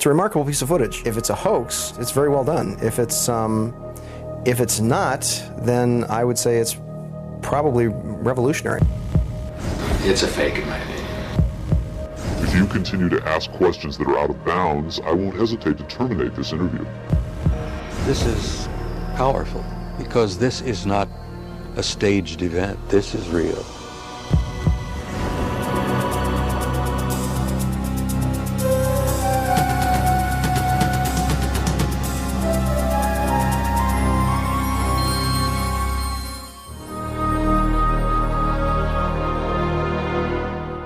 It's a remarkable piece of footage. If it's a hoax, it's very well done. If it's not, then I would say it's probably revolutionary. It's a fake, in my opinion. If you continue to ask questions that are out of bounds, I won't hesitate to terminate this interview. This is powerful because this is not a staged event. This is real.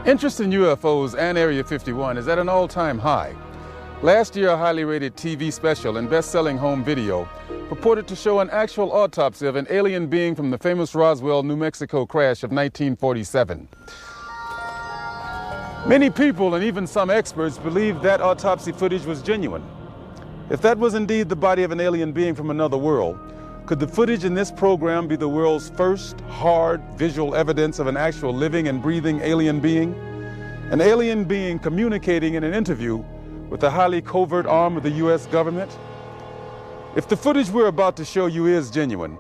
Interest in UFOs and Area 51 is at an all-time high. Last year, a highly rated TV special and best-selling home video purported to show an actual autopsy of an alien being from the famous Roswell, New Mexico crash of 1947. Many people and even some experts believed that autopsy footage was genuine. If that was indeed the body of an alien being from another world, could the footage in this program be the world's first hard visual evidence of an actual living and breathing alien being? An alien being communicating in an interview with a highly covert arm of the U.S. government? If the footage we're about to show you is genuine,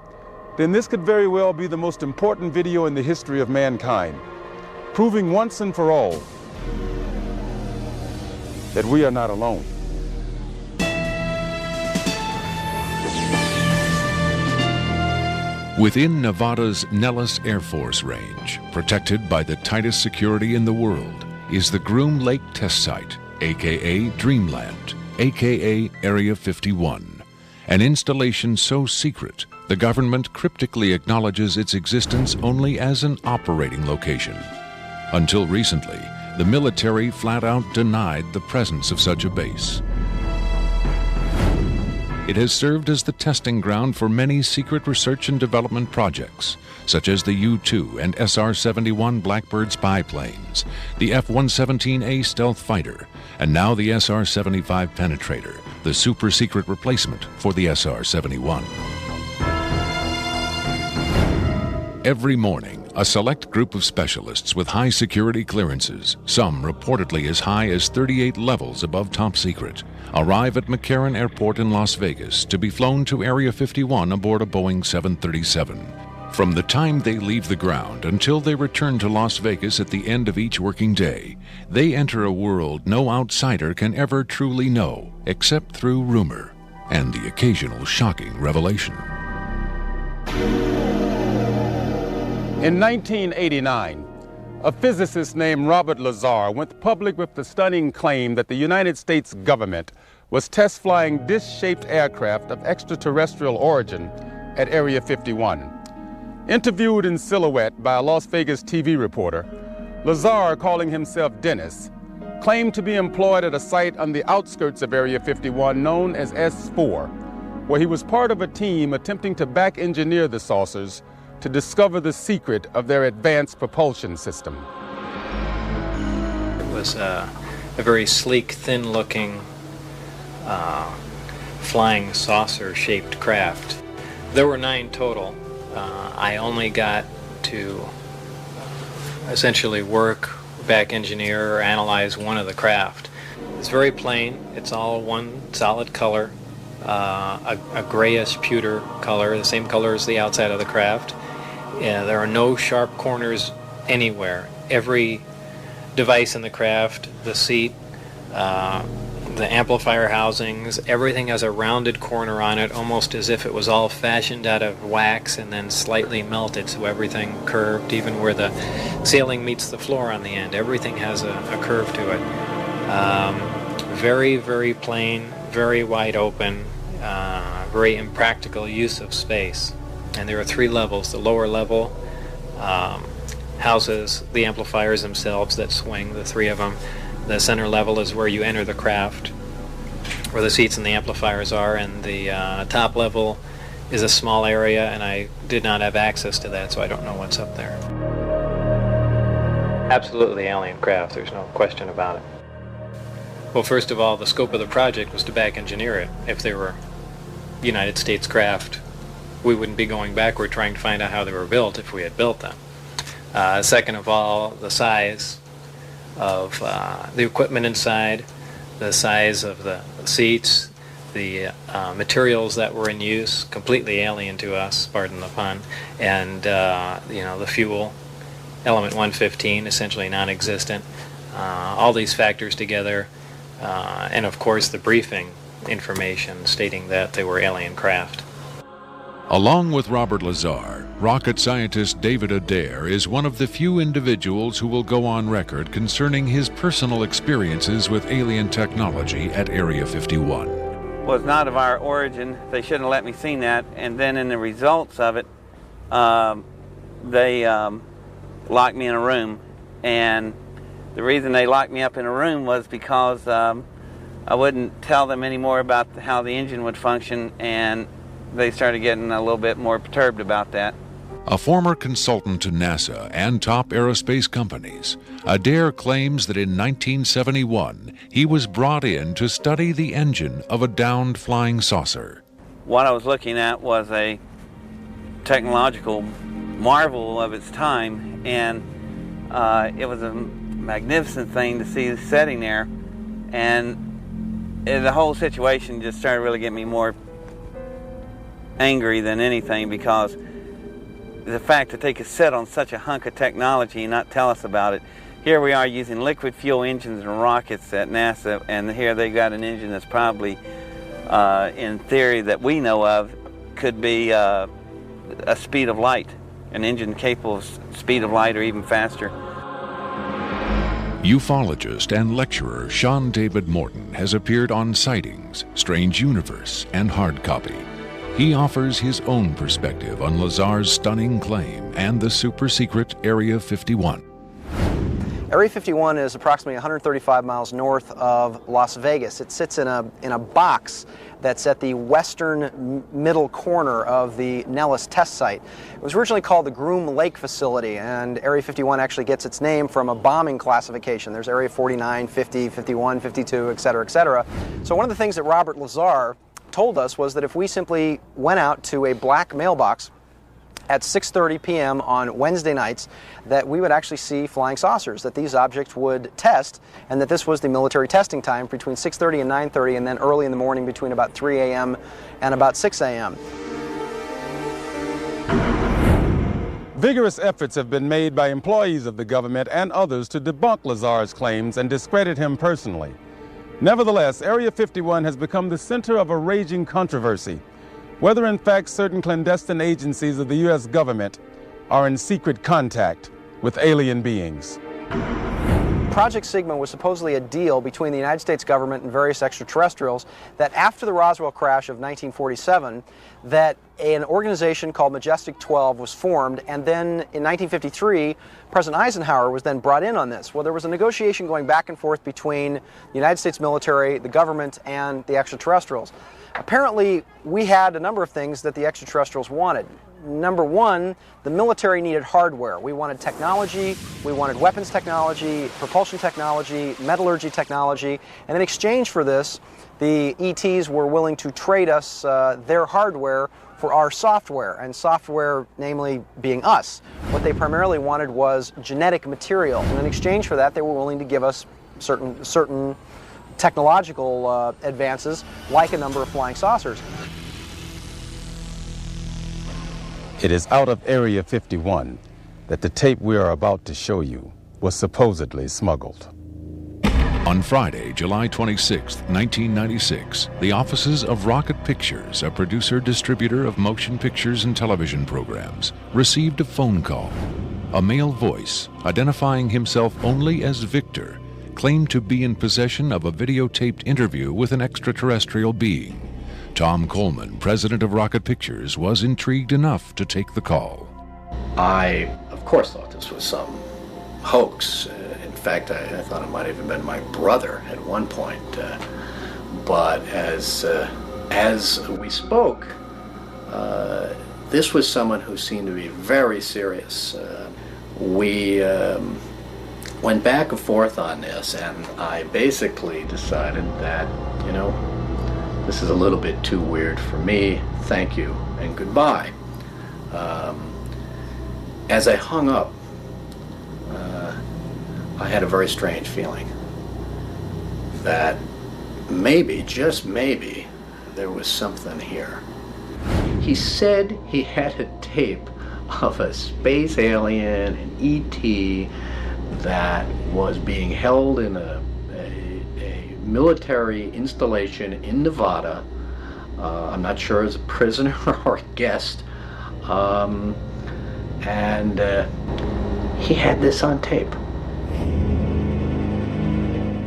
then this could very well be the most important video in the history of mankind, proving once and for all that we are not alone. Within Nevada's Nellis Air Force Range, protected by the tightest security in the world, is the Groom Lake Test Site, aka Dreamland, aka Area 51, an installation so secret the government cryptically acknowledges its existence only as an operating location. Until recently, the military flat out denied the presence of such a base. It has served as the testing ground for many secret research and development projects, such as the U-2 and SR-71 Blackbird spy planes, the F-117A stealth fighter, and now the SR-75 penetrator, the super-secret replacement for the SR-71. Every morning, a select group of specialists with high security clearances, some reportedly as high as 38 levels above top secret, arrive at McCarran Airport in Las Vegas to be flown to Area 51 aboard a Boeing 737. From the time they leave the ground until they return to Las Vegas at the end of each working day, they enter a world no outsider can ever truly know, except through rumor and the occasional shocking revelation. In 1989, a physicist named Robert Lazar went public with the stunning claim that the United States government was test flying dish-shaped aircraft of extraterrestrial origin at Area 51. Interviewed in silhouette by a Las Vegas TV reporter, Lazar, calling himself Dennis, claimed to be employed at a site on the outskirts of Area 51 known as S4, where he was part of a team attempting to back-engineer the saucers to discover the secret of their advanced propulsion system. It was a very sleek, thin-looking, flying saucer-shaped craft. There were 9 total. I only got to essentially work, back engineer, or analyze one of the craft. It's very plain. It's all one solid color, a grayish pewter color, the same color as the outside of the craft. There are no sharp corners anywhere. Every device in the craft, the seat, the amplifier housings, everything has a rounded corner on it, almost as if it was all fashioned out of wax and then slightly melted, so everything curved, even where the ceiling meets the floor on the end. Everything has a curve to it. Very, very plain, very wide open, very impractical use of space. And there are 3 levels. The lower level houses the amplifiers themselves that swing, the 3 of them. The center level is where you enter the craft, where the seats and the amplifiers are, and the top level is a small area, and I did not have access to that, so I don't know what's up there. Absolutely alien craft, there's no question about it. Well, first of all, the scope of the project was to back engineer it. If they were United States craft, we wouldn't be going backward trying to find out how they were built if we had built them. Second of all, the size of the equipment inside, the size of the seats, the materials that were in use, completely alien to us, pardon the pun, and the fuel, element 115, essentially non-existent. All these factors together, and of course the briefing information stating that they were alien craft. Along with Robert Lazar, rocket scientist David Adair is one of the few individuals who will go on record concerning his personal experiences with alien technology at Area 51. Was not of our origin. They shouldn't have let me see that. And then in the results of it, they locked me in a room. And the reason they locked me up in a room was because I wouldn't tell them any more about how the engine would function, and they started getting a little bit more perturbed about that. A former consultant to NASA and top aerospace companies, Adair claims that in 1971 he was brought in to study the engine of a downed flying saucer. What I was looking at was a technological marvel of its time, and it was a magnificent thing to see sitting there, and the whole situation just started really getting me more angry than anything, because the fact that they could sit on such a hunk of technology and not tell us about it. Here we are using liquid fuel engines and rockets at NASA, and here they got an engine that's probably, in theory that we know of, could be a speed of light, an engine capable of speed of light or even faster. Ufologist and lecturer Sean David Morton has appeared on Sightings, Strange Universe, and Hard Copy. He offers his own perspective on Lazar's stunning claim and the super-secret Area 51. Area 51 is approximately 135 miles north of Las Vegas. It sits in a box that's at the western middle corner of the Nellis test site. It was originally called the Groom Lake facility, and Area 51 actually gets its name from a bombing classification. There's Area 49, 50, 51, 52, et cetera, et cetera. So one of the things that Robert Lazar told us was that if we simply went out to a black mailbox at 6:30 p.m. on Wednesday nights, that we would actually see flying saucers, that these objects would test, and that this was the military testing time between 6:30 and 9:30, and then early in the morning between about 3 a.m. and about 6 a.m. Vigorous efforts have been made by employees of the government and others to debunk Lazar's claims and discredit him personally. Nevertheless, Area 51 has become the center of a raging controversy, whether in fact certain clandestine agencies of the U.S. government are in secret contact with alien beings. Project Sigma was supposedly a deal between the United States government and various extraterrestrials that after the Roswell crash of 1947, that an organization called Majestic 12 was formed, and then in 1953, President Eisenhower was then brought in on this. Well, there was a negotiation going back and forth between the United States military, the government, and the extraterrestrials. Apparently, we had a number of things that the extraterrestrials wanted. Number one, the military needed hardware. We wanted technology, we wanted weapons technology, propulsion technology, metallurgy technology, and in exchange for this, the ETs were willing to trade us their hardware for our software, and software namely being us. What they primarily wanted was genetic material, and in exchange for that, they were willing to give us certain technological advances, like a number of flying saucers. It is out of Area 51 that the tape we are about to show you was supposedly smuggled. On Friday, July 26, 1996, the offices of Rocket Pictures, a producer-distributor of motion pictures and television programs, received a phone call. A male voice, identifying himself only as Victor, claimed to be in possession of a videotaped interview with an extraterrestrial being. Tom Coleman, president of Rocket Pictures, was intrigued enough to take the call. I, of course, thought this was some hoax. In fact, I thought it might have even been my brother at one point. But as we spoke, this was someone who seemed to be very serious. We went back and forth on this, and I basically decided that, this is a little bit too weird for me. Thank you and goodbye. As I hung up, I had a very strange feeling that maybe, just maybe, there was something here. He said he had a tape of a space alien, an ET, that was being held in a military installation in Nevada. I'm not sure as a prisoner or a guest. And he had this on tape.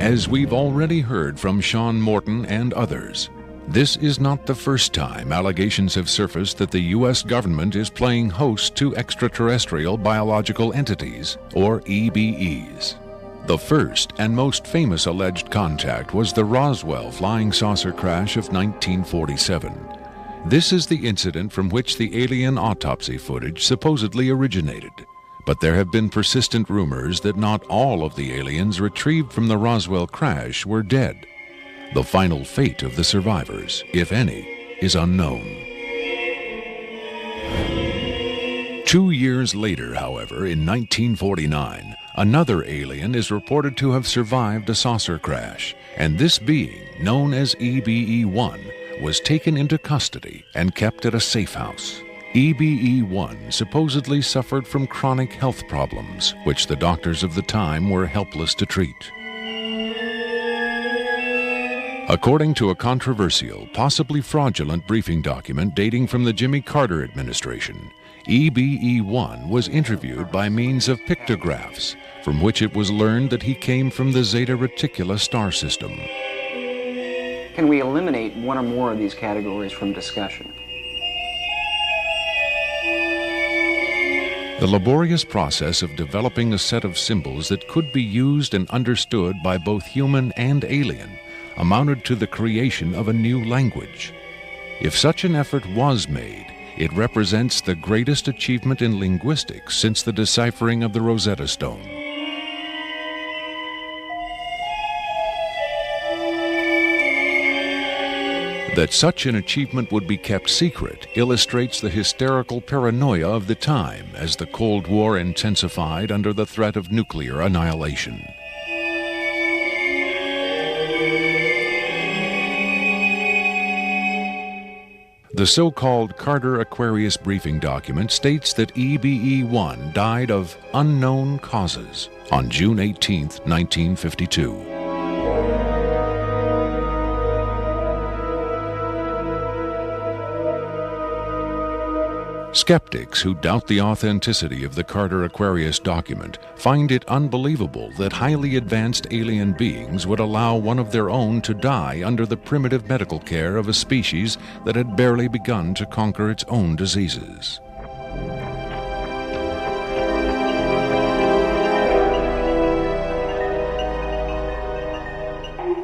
As we've already heard from Sean Morton and others, this is not the first time allegations have surfaced that the U.S. government is playing host to extraterrestrial biological entities, or EBEs. The first and most famous alleged contact was the Roswell flying saucer crash of 1947. This is the incident from which the alien autopsy footage supposedly originated. But there have been persistent rumors that not all of the aliens retrieved from the Roswell crash were dead. The final fate of the survivors, if any, is unknown. 2 years later, however, in 1949, another alien is reported to have survived a saucer crash, and this being, known as EBE-1, was taken into custody and kept at a safe house. EBE-1 supposedly suffered from chronic health problems, which the doctors of the time were helpless to treat. According to a controversial, possibly fraudulent briefing document dating from the Jimmy Carter administration, EBE-1 was interviewed by means of pictographs, from which it was learned that he came from the Zeta Reticuli star system. Can we eliminate one or more of these categories from discussion? The laborious process of developing a set of symbols that could be used and understood by both human and alien amounted to the creation of a new language. If such an effort was made, it represents the greatest achievement in linguistics since the deciphering of the Rosetta Stone. That such an achievement would be kept secret illustrates the hysterical paranoia of the time as the Cold War intensified under the threat of nuclear annihilation. The so-called Carter-Aquarius briefing document states that EBE-1 died of unknown causes on June 18, 1952. Skeptics who doubt the authenticity of the Carter-Aquarius document find it unbelievable that highly advanced alien beings would allow one of their own to die under the primitive medical care of a species that had barely begun to conquer its own diseases.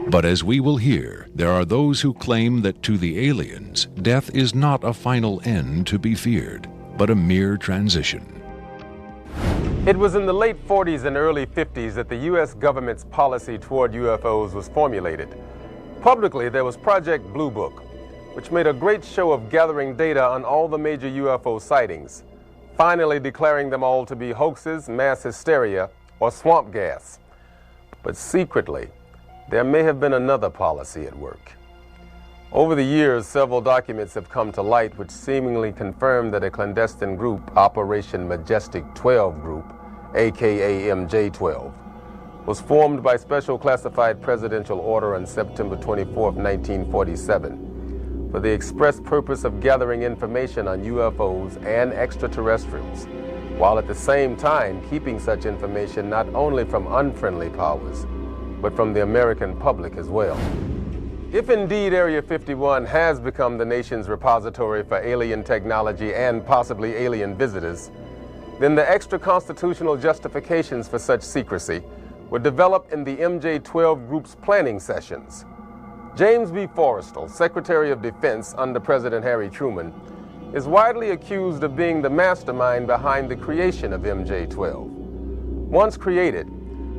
But as we will hear, there are those who claim that to the aliens, death is not a final end to be feared, but a mere transition. It was in the late 40s and early 50s that the U.S. government's policy toward UFOs was formulated. Publicly, there was Project Blue Book, which made a great show of gathering data on all the major UFO sightings, finally declaring them all to be hoaxes, mass hysteria, or swamp gas. But secretly, there may have been another policy at work. Over the years, several documents have come to light which seemingly confirm that a clandestine group, Operation Majestic 12 Group, aka MJ-12, was formed by special classified presidential order on September 24, 1947, for the express purpose of gathering information on UFOs and extraterrestrials, while at the same time keeping such information not only from unfriendly powers, but from the American public as well. If indeed Area 51 has become the nation's repository for alien technology and possibly alien visitors, then the extra-constitutional justifications for such secrecy were developed in the MJ-12 Group's planning sessions. James B. Forrestal, Secretary of Defense under President Harry Truman, is widely accused of being the mastermind behind the creation of MJ-12. Once created,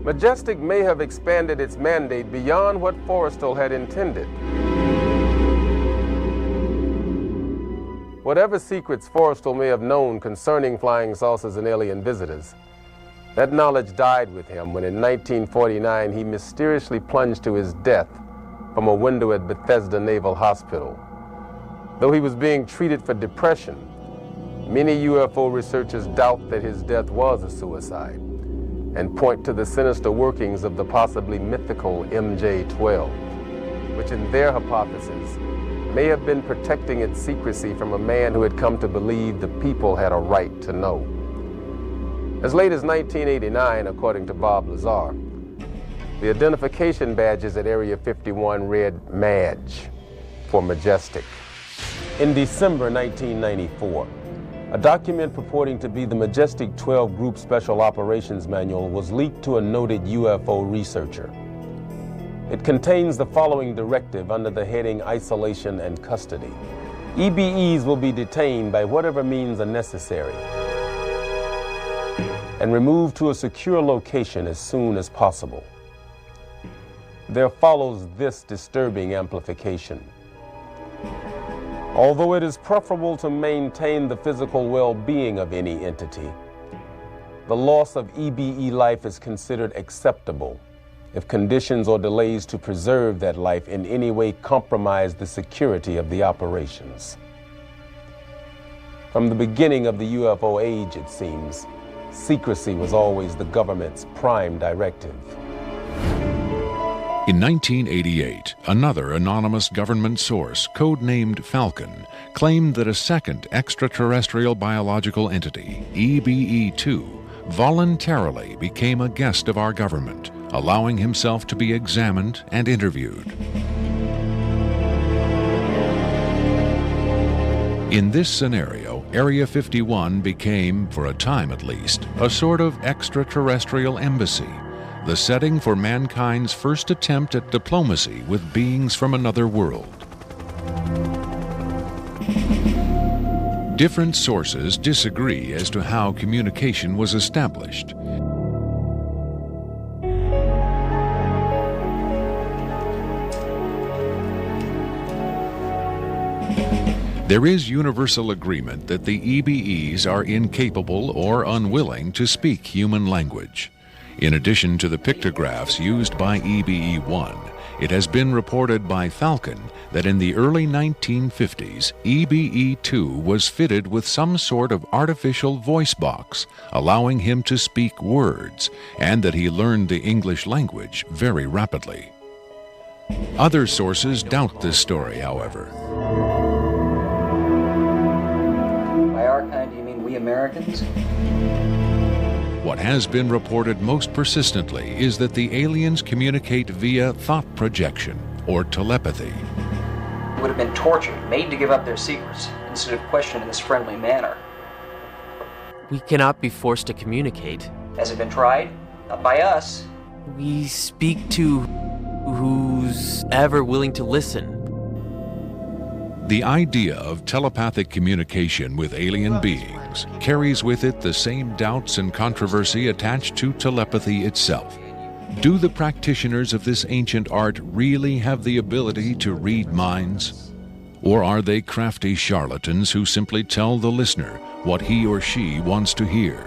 Majestic may have expanded its mandate beyond what Forrestal had intended. Whatever secrets Forrestal may have known concerning flying saucers and alien visitors, that knowledge died with him when in 1949 he mysteriously plunged to his death from a window at Bethesda Naval Hospital. Though he was being treated for depression, many UFO researchers doubt that his death was a suicide and point to the sinister workings of the possibly mythical MJ-12, which in their hypothesis may have been protecting its secrecy from a man who had come to believe the people had a right to know. As late as 1989, according to Bob Lazar, the identification badges at Area 51 read MADGE for Majestic. In December 1994, a document purporting to be the Majestic 12 Group Special Operations Manual was leaked to a noted UFO researcher. It contains the following directive under the heading Isolation and Custody. EBEs will be detained by whatever means are necessary and removed to a secure location as soon as possible. There follows this disturbing amplification. Although it is preferable to maintain the physical well-being of any entity, the loss of EBE life is considered acceptable if conditions or delays to preserve that life in any way compromise the security of the operations. From the beginning of the UFO age, it seems, secrecy was always the government's prime directive. In 1988, another anonymous government source, codenamed Falcon, claimed that a second extraterrestrial biological entity, EBE-2, voluntarily became a guest of our government, allowing himself to be examined and interviewed. In this scenario, Area 51 became, for a time at least, a sort of extraterrestrial embassy, the setting for mankind's first attempt at diplomacy with beings from another world. Different sources disagree as to how communication was established. There is universal agreement that the EBEs are incapable or unwilling to speak human language. In addition to the pictographs used by EBE-1, it has been reported by Falcon that in the early 1950s, EBE-2 was fitted with some sort of artificial voice box, allowing him to speak words, and that he learned the English language very rapidly. Other sources doubt this story, however. By our kind, do you mean we Americans? What has been reported most persistently is that the aliens communicate via thought projection or telepathy. They would have been tortured, made to give up their secrets, instead of questioned in this friendly manner. We cannot be forced to communicate. Has it been tried? Not by us. We speak to who's ever willing to listen. The idea of telepathic communication with alien beings carries with it the same doubts and controversy attached to telepathy itself. Do the practitioners of this ancient art really have the ability to read minds? Or are they crafty charlatans who simply tell the listener what he or she wants to hear?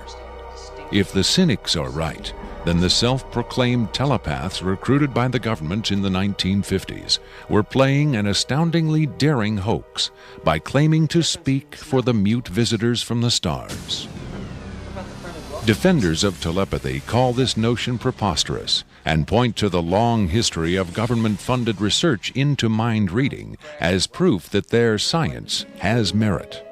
If the cynics are right, then the self-proclaimed telepaths recruited by the government in the 1950s were playing an astoundingly daring hoax by claiming to speak for the mute visitors from the stars. Defenders of telepathy call this notion preposterous and point to the long history of government-funded research into mind reading as proof that their science has merit.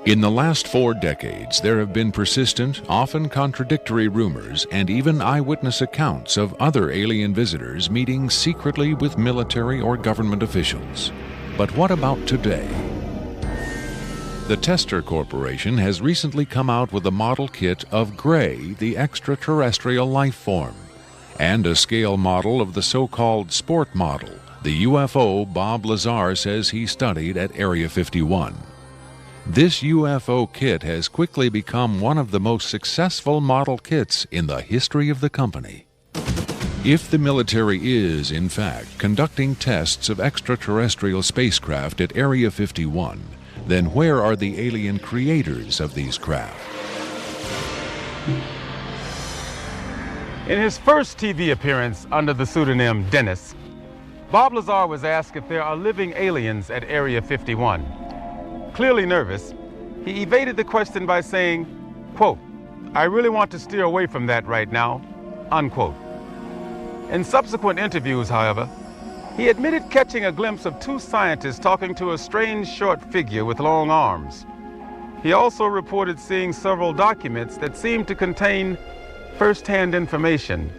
In the last 4 decades, there have been persistent, often contradictory rumors and even eyewitness accounts of other alien visitors meeting secretly with military or government officials. But what about today? The Tester Corporation has recently come out with a model kit of Gray, the extraterrestrial life form, and a scale model of the so-called sport model, the UFO Bob Lazar says he studied at Area 51. This UFO kit has quickly become one of the most successful model kits in the history of the company. If the military is, in fact, conducting tests of extraterrestrial spacecraft at Area 51, then where are the alien creators of these craft? In his first TV appearance under the pseudonym Dennis, Bob Lazar was asked if there are living aliens at Area 51. Clearly nervous, he evaded the question by saying, quote, "I really want to steer away from that right now," unquote. In subsequent interviews, however, he admitted catching a glimpse of two scientists talking to a strange short figure with long arms. He also reported seeing several documents that seemed to contain first-hand information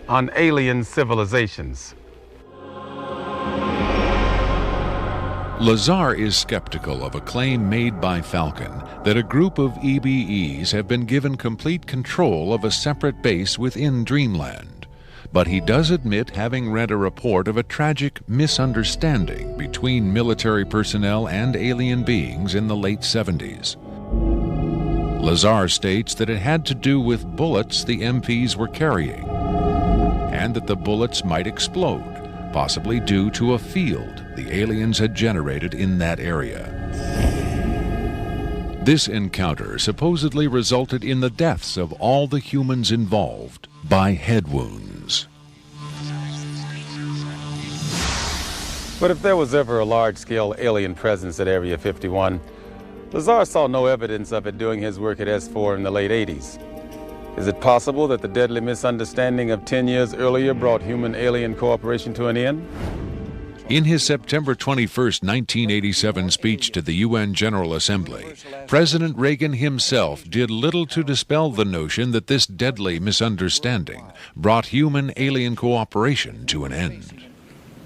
on alien civilizations. Lazar is skeptical of a claim made by Falcon that a group of EBEs have been given complete control of a separate base within Dreamland. But he does admit having read a report of a tragic misunderstanding between military personnel and alien beings in the late 70s. Lazar states that it had to do with bullets the MPs were carrying, and that the bullets might explode, possibly due to a field the aliens had generated in that area. This encounter supposedly resulted in the deaths of all the humans involved by head wounds. But if there was ever a large-scale alien presence at Area 51, Lazar saw no evidence of it during his work at S4 in the late 80s. Is it possible that the deadly misunderstanding of 10 years earlier brought human-alien cooperation to an end? In his September 21, 1987 speech to the UN General Assembly, President Reagan himself did little to dispel the notion that this deadly misunderstanding brought human-alien cooperation to an end.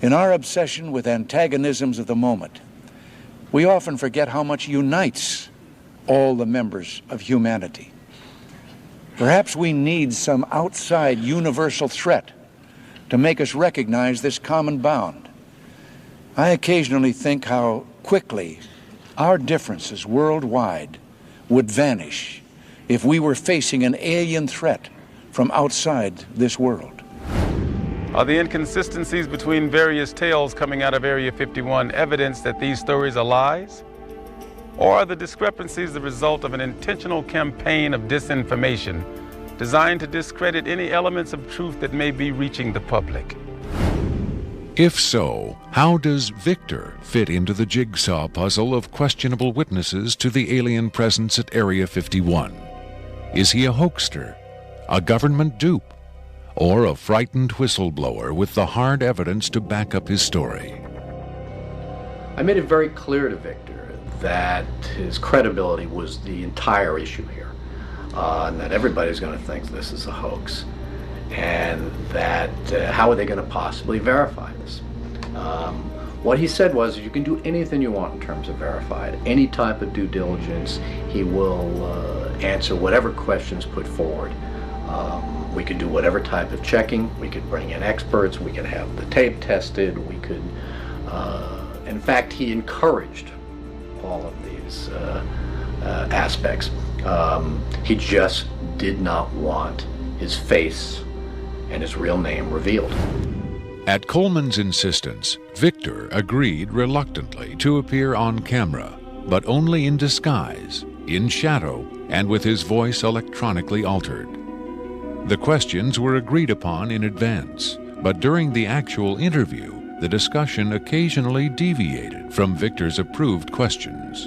In our obsession with antagonisms of the moment, we often forget how much unites all the members of humanity. Perhaps we need some outside universal threat to make us recognize this common bound. I occasionally think how quickly our differences worldwide would vanish if we were facing an alien threat from outside this world. Are the inconsistencies between various tales coming out of Area 51 evidence that these stories are lies? Or are the discrepancies the result of an intentional campaign of disinformation designed to discredit any elements of truth that may be reaching the public? If so, how does Victor fit into the jigsaw puzzle of questionable witnesses to the alien presence at Area 51? Is he a hoaxer, a government dupe, or a frightened whistleblower with the hard evidence to back up his story? I made it very clear to Victor that his credibility was the entire issue here, and that everybody's going to think this is a hoax, and that how are they going to possibly verify this? What he said was, you can do anything you want in terms of verified, any type of due diligence. He will answer whatever questions put forward. We could do whatever type of checking. We could bring in experts. We could have the tape tested. We could, in fact, he encouraged all of these aspects. He just did not want his face and his real name revealed. At Coleman's insistence, Victor agreed reluctantly to appear on camera, but only in disguise, in shadow, and with his voice electronically altered. The questions were agreed upon in advance, but during the actual interview, the discussion occasionally deviated from Victor's approved questions.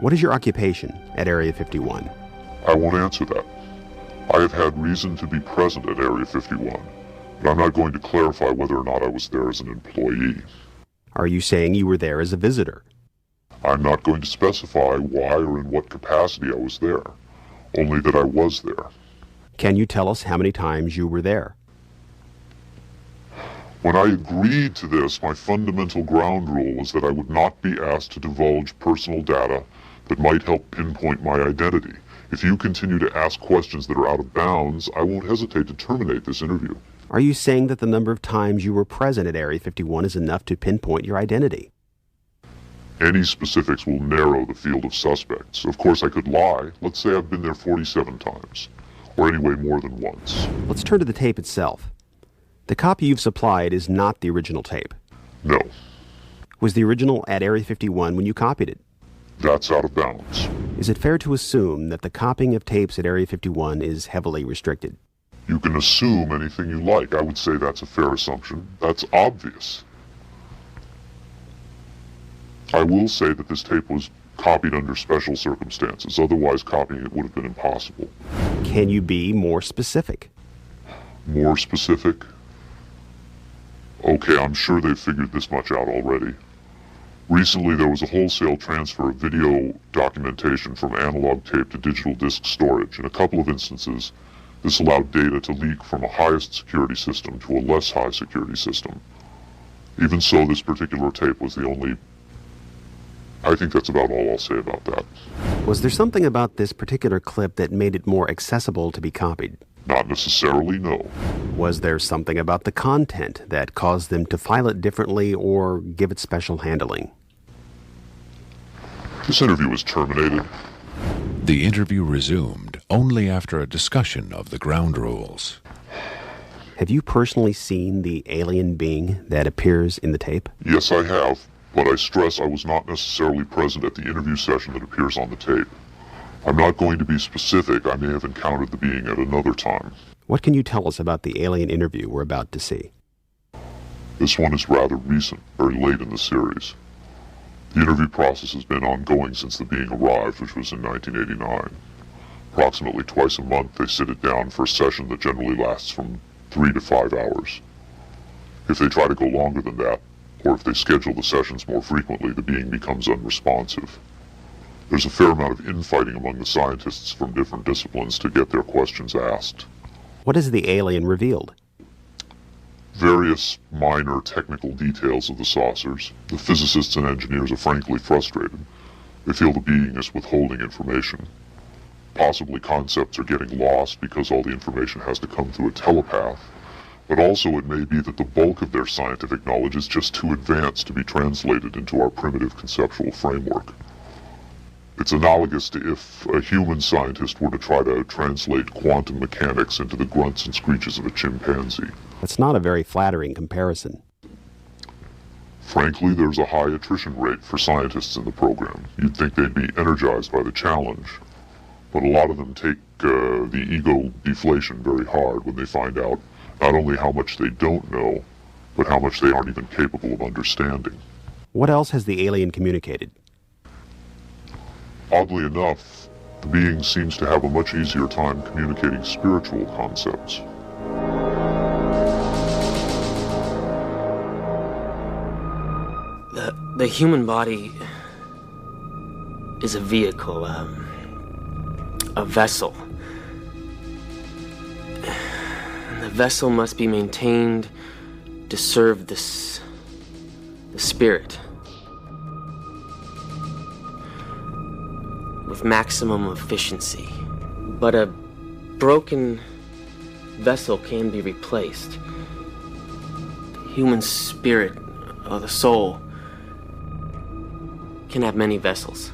What is your occupation at Area 51? I won't answer that. I have had reason to be present at Area 51, but I'm not going to clarify whether or not I was there as an employee. Are you saying you were there as a visitor? I'm not going to specify why or in what capacity I was there, only that I was there. Can you tell us how many times you were there? When I agreed to this, my fundamental ground rule was that I would not be asked to divulge personal data that might help pinpoint my identity. If you continue to ask questions that are out of bounds, I won't hesitate to terminate this interview. Are you saying that the number of times you were present at Area 51 is enough to pinpoint your identity? Any specifics will narrow the field of suspects. Of course, I could lie. Let's say I've been there 47 times, or anyway more than once. Let's turn to the tape itself. The copy you've supplied is not the original tape. No. Was the original at Area 51 when you copied it? That's out of bounds. Is it fair to assume that the copying of tapes at Area 51 is heavily restricted? You can assume anything you like. I would say that's a fair assumption. That's obvious. I will say that this tape was copied under special circumstances. Otherwise, copying it would have been impossible. Can you be more specific? More specific? Okay, I'm sure they've figured this much out already. Recently, there was a wholesale transfer of video documentation from analog tape to digital disk storage. In a couple of instances, this allowed data to leak from a highest security system to a less high security system. Even so, this particular tape was the only... I think that's about all I'll say about that. Was there something about this particular clip that made it more accessible to be copied? Not necessarily, no. Was there something about the content that caused them to file it differently or give it special handling? This interview was terminated. The interview resumed only after a discussion of the ground rules. Have you personally seen the alien being that appears in the tape? Yes, I have, but I stress I was not necessarily present at the interview session that appears on the tape. I'm not going to be specific. I may have encountered the being at another time. What can you tell us about the alien interview we're about to see? This one is rather recent, very late in the series. The interview process has been ongoing since the being arrived, which was in 1989. Approximately twice a month, they sit it down for a session that generally lasts from 3 to 5 hours. If they try to go longer than that, or if they schedule the sessions more frequently, the being becomes unresponsive. There's a fair amount of infighting among the scientists from different disciplines to get their questions asked. What has the alien revealed? Various minor technical details of the saucers. The physicists and engineers are frankly frustrated. They feel the being is withholding information. Possibly concepts are getting lost because all the information has to come through a telepath. But also it may be that the bulk of their scientific knowledge is just too advanced to be translated into our primitive conceptual framework. It's analogous to if a human scientist were to try to translate quantum mechanics into the grunts and screeches of a chimpanzee. That's not a very flattering comparison. Frankly, there's a high attrition rate for scientists in the program. You'd think they'd be energized by the challenge, but a lot of them take the ego deflation very hard when they find out not only how much they don't know, but how much they aren't even capable of understanding. What else has the alien communicated? Oddly enough, the being seems to have a much easier time communicating spiritual concepts. The human body is a vehicle, a vessel. And the vessel must be maintained to serve the spirit with maximum efficiency. But a broken vessel can be replaced. The human spirit, or the soul, can have many vessels.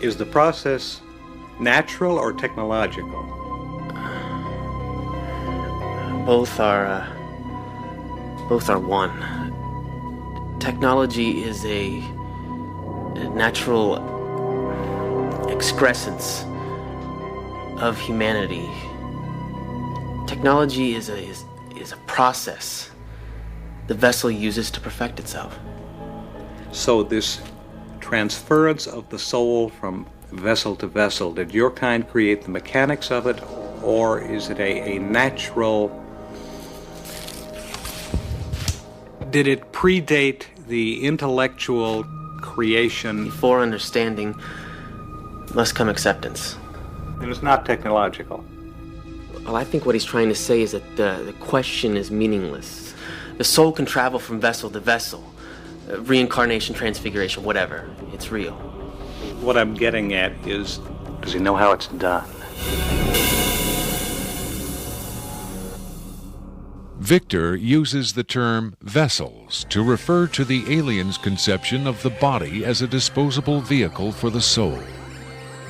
Is the process natural or technological? Both are one. Technology is a natural excrescence of humanity. Technology is a process the vessel uses to perfect itself. So this transference of the soul from vessel to vessel, did your kind create the mechanics of it, or is it a natural... Did it predate the intellectual creation? Before understanding must come acceptance. And it's not technological. Well, I think what he's trying to say is that the question is meaningless. The soul can travel from vessel to vessel. Reincarnation, transfiguration, whatever. It's real. What I'm getting at is, does he know how it's done? Victor uses the term vessels to refer to the alien's conception of the body as a disposable vehicle for the soul.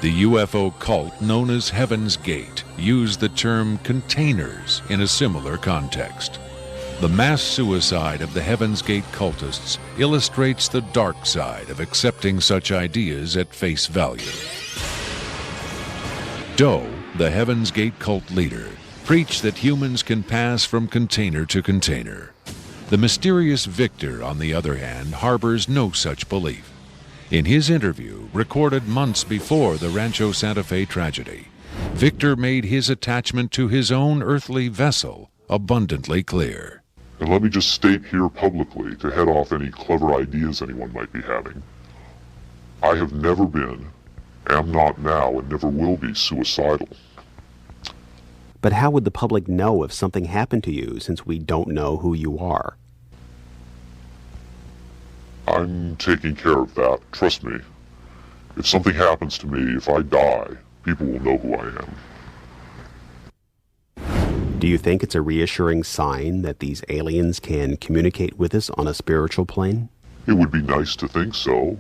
The UFO cult known as Heaven's Gate used the term containers in a similar context. The mass suicide of the Heaven's Gate cultists illustrates the dark side of accepting such ideas at face value. Doe, the Heaven's Gate cult leader, preach that humans can pass from container to container. The mysterious Victor, on the other hand, harbors no such belief. In his interview, recorded months before the Rancho Santa Fe tragedy, Victor made his attachment to his own earthly vessel abundantly clear. And let me just state here publicly, to head off any clever ideas anyone might be having, I have never been, am not now, and never will be suicidal. But how would the public know if something happened to you, since we don't know who you are? I'm taking care of that, trust me. If something happens to me, if I die, people will know who I am. Do you think it's a reassuring sign that these aliens can communicate with us on a spiritual plane? It would be nice to think so,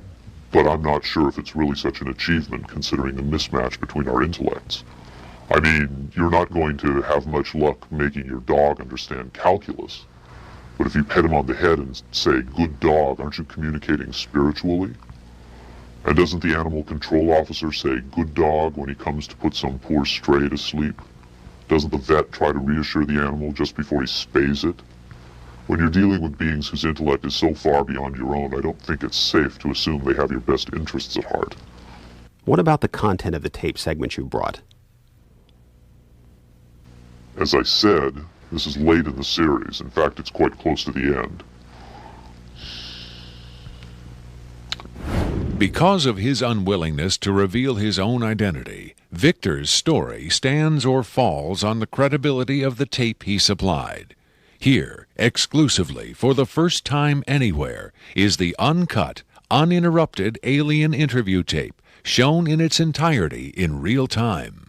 but I'm not sure if it's really such an achievement considering the mismatch between our intellects. I mean, you're not going to have much luck making your dog understand calculus, but if you pet him on the head and say, "Good dog," aren't you communicating spiritually? And doesn't the animal control officer say, "Good dog," when he comes to put some poor stray to sleep? Doesn't the vet try to reassure the animal just before he spays it? When you're dealing with beings whose intellect is so far beyond your own, I don't think it's safe to assume they have your best interests at heart. What about the content of the tape segment you brought? As I said, this is late in the series. In fact, it's quite close to the end. Because of his unwillingness to reveal his own identity, Victor's story stands or falls on the credibility of the tape he supplied. Here, exclusively, for the first time anywhere, is the uncut, uninterrupted alien interview tape, shown in its entirety in real time.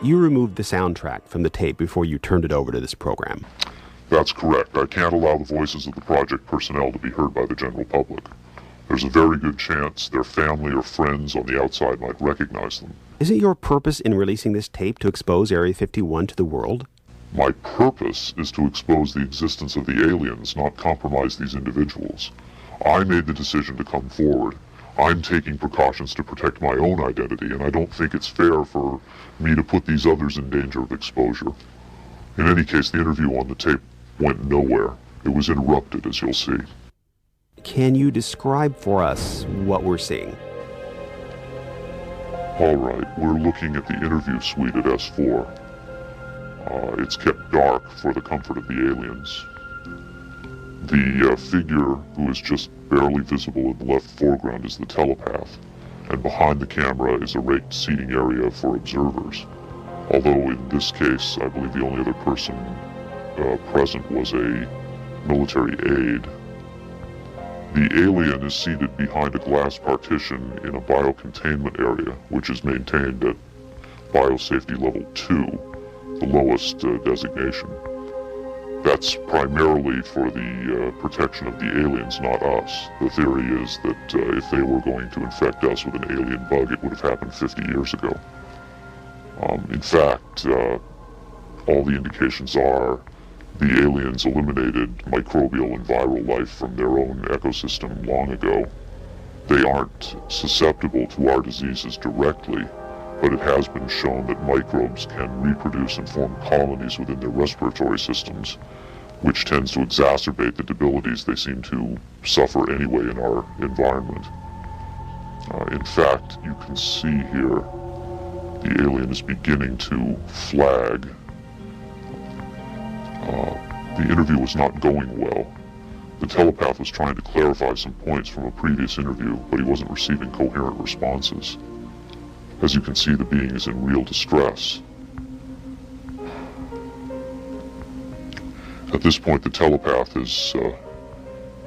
You removed the soundtrack from the tape before you turned it over to this program. That's correct. I can't allow the voices of the project personnel to be heard by the general public. There's a very good chance their family or friends on the outside might recognize them. Is it your purpose in releasing this tape to expose Area 51 to the world? My purpose is to expose the existence of the aliens, not compromise these individuals. I made the decision to come forward. I'm taking precautions to protect my own identity, and I don't think it's fair for me to put these others in danger of exposure. In any case, the interview on the tape went nowhere. It was interrupted, as you'll see. Can you describe for us what we're seeing? All right, we're looking at the interview suite at S4. It's kept dark for the comfort of the aliens. The figure who is just barely visible in the left foreground is the telepath, and behind the camera is a raked seating area for observers. Although in this case, I believe the only other person present was a military aide. The alien is seated behind a glass partition in a biocontainment area, which is maintained at biosafety level 2, the lowest designation. That's primarily for the protection of the aliens, not us. The theory is that if they were going to infect us with an alien bug, it would have happened 50 years ago. In fact, all the indications are the aliens eliminated microbial and viral life from their own ecosystem long ago. They aren't susceptible to our diseases directly, but it has been shown that microbes can reproduce and form colonies within their respiratory systems, which tends to exacerbate the debilities they seem to suffer anyway in our environment. In fact, you can see here the alien is beginning to flag. The interview was not going well. The telepath was trying to clarify some points from a previous interview, but he wasn't receiving coherent responses. As you can see, the being is in real distress. At this point, the telepath is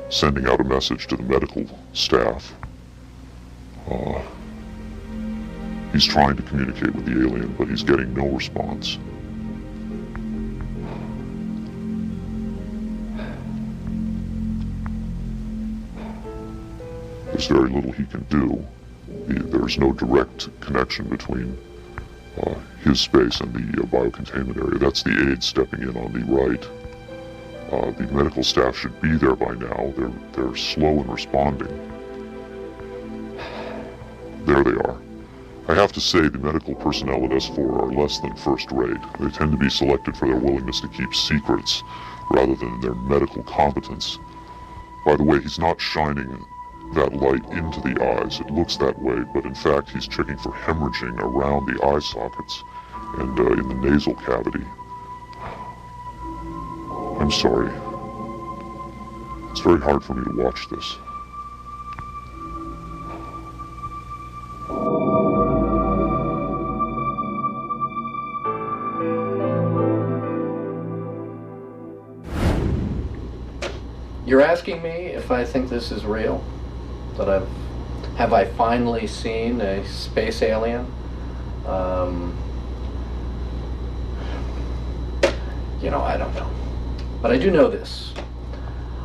sending out a message to the medical staff. He's trying to communicate with the alien, but he's getting no response. There's very little he can do. There's no direct connection between his space and the biocontainment area. That's the aide stepping in on the right. The medical staff should be there by now. They're slow in responding. There they are. I have to say the medical personnel at S4 are less than first rate. They tend to be selected for their willingness to keep secrets rather than their medical competence. By the way, he's not shining that light into the eyes. It looks that way, but in fact he's checking for hemorrhaging around the eye sockets and in the nasal cavity. I'm sorry. It's very hard for me to watch this. You're asking me if I think this is real? That have I finally seen a space alien? I don't know. But I do know this.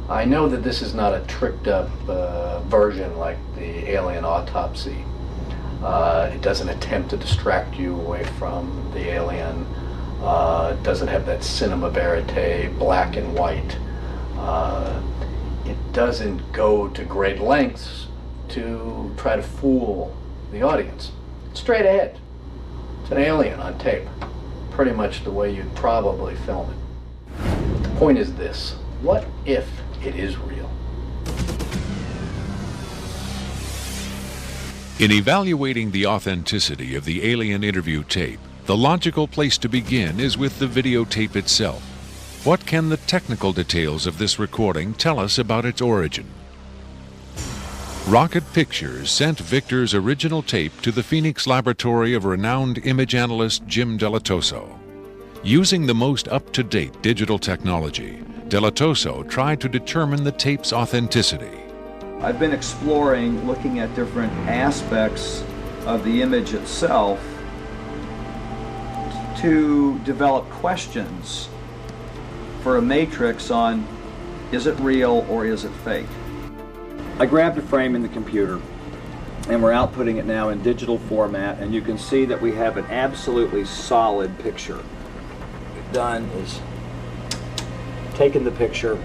I know that this is not a tricked up version like the alien autopsy. It doesn't attempt to distract you away from the alien. It doesn't have that cinema verite, black and white. It doesn't go to great lengths to try to fool the audience. It's straight ahead. It's an alien on tape. Pretty much the way you'd probably film it. But the point is this. What if it is real? In evaluating the authenticity of the alien interview tape, the logical place to begin is with the videotape itself. What can the technical details of this recording tell us about its origin? Rocket Pictures sent Victor's original tape to the Phoenix laboratory of renowned image analyst Jim Delatoso. Using the most up-to-date digital technology, Delatoso tried to determine the tape's authenticity. I've been exploring, looking at different aspects of the image itself to develop questions for a matrix on is it real or is it fake. I grabbed a frame in the computer and we're outputting it now in digital format, and you can see that we have an absolutely solid picture. What we've done is taken the picture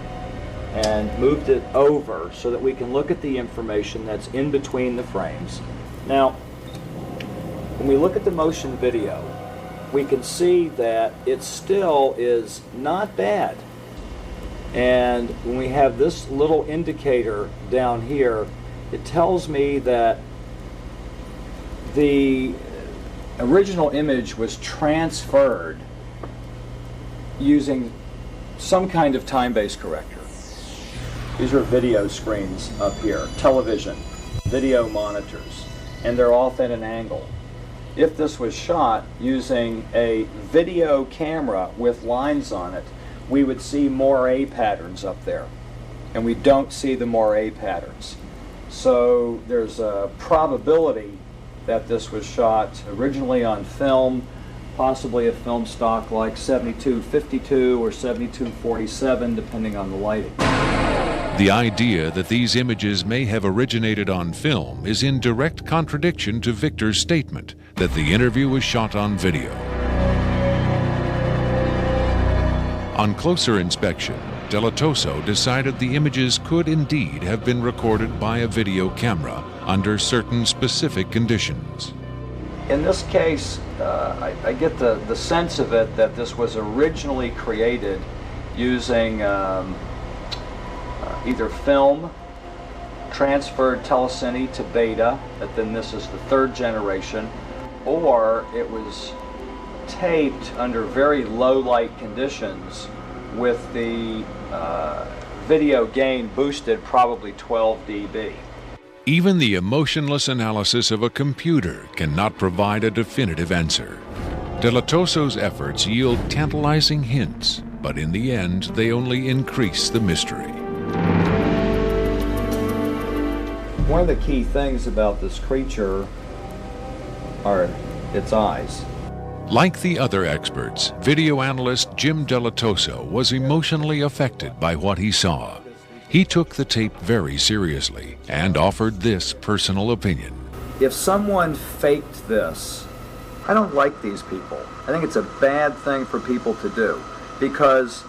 and moved it over so that we can look at the information that's in between the frames. Now, when we look at the motion video, we can see that it still is not bad. And when we have this little indicator down here, it tells me that the original image was transferred using some kind of time-based corrector. These are video screens up here, television, video monitors, and they're off at an angle. If this was shot using a video camera with lines on it, we would see moire patterns up there, and we don't see the moire patterns. So there's a probability that this was shot originally on film, possibly a film stock like 7252 or 7247, depending on the lighting. The idea that these images may have originated on film is in direct contradiction to Victor's statement that the interview was shot on video. On closer inspection, Delatoso decided the images could indeed have been recorded by a video camera under certain specific conditions. In this case, I get the sense of it that this was originally created using either film, transferred telecine to beta, that then this is the third generation, or it was taped under very low light conditions with the video gain boosted probably 12 dB. Even the emotionless analysis of a computer cannot provide a definitive answer. Delatoso's efforts yield tantalizing hints, but in the end they only increase the mystery. One of the key things about this creature are its eyes. Like the other experts, video analyst Jim Delatoso was emotionally affected by what he saw. He took the tape very seriously and offered this personal opinion. If someone faked this, I don't like these people. I think it's a bad thing for people to do, because